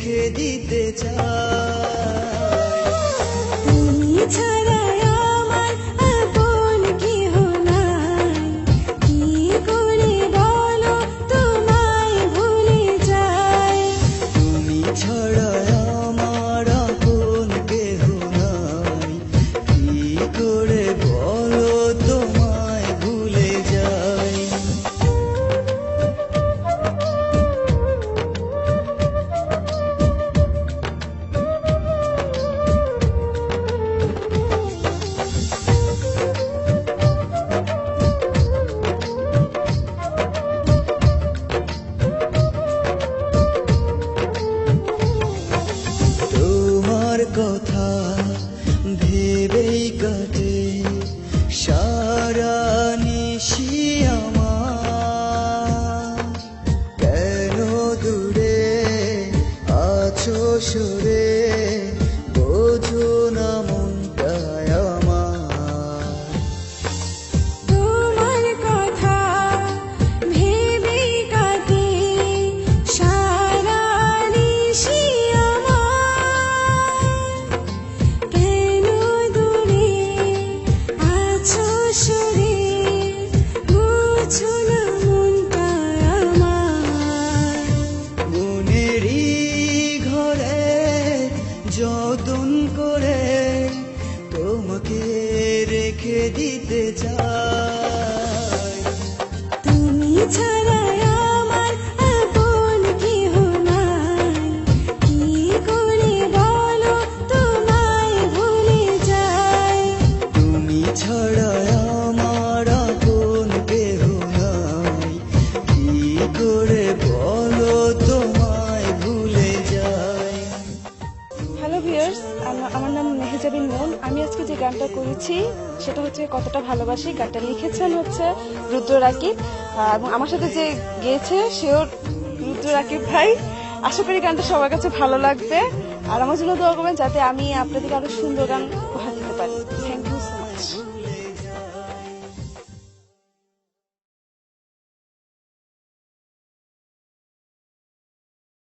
রেখে দিতে চাই। তুমি ছাড়া আমার আপন কেহ নাই, কি করে বলো তোমায় ভুলে যাই। তুমি ছাড়া আমার আপন কেহ নাই, কি করে বলো তোমায় ভুলে যাই। তোমার কথা ভেবেই কাটে সারা নিশি আমার। কেন দূরে আছো সরে, বোঝো না মনটায় আমার। তোমার কথা ভেবে কাটে সারা নিশি আমার। কেন দূরে আছো সরে, বুঝো না মনটা আমার। মনেরই ঘরে যতন করে তোমাকে রেখে দিতে চাই। তুমি ছাড়া আমার আপন কেহ নাই, কি করে বলো তোমায় ভুলে যাই। তুমি ছাড়া আমার আপন কেহ নাই, কি করে বলো তোমায় ভুলে যাই। হ্যালো ভিউয়ার্স, আমার নাম মেহেজাবিন মন। আমি আজকে যে গানটা করেছি সেটা হচ্ছে কতটা ভালোবাসি। গানটা লিখেছেন হচ্ছে রুদ্র রাকিব, এবং আমার সাথে যে গেয়েছে সেও রুদ্র রাকিব ভাই। আশা করি গানটা সবার কাছে ভালো লাগবে, আর আমার জন্য দোয়া করবেন যাতে আমি আপনাদেরকে আরো সুন্দর গান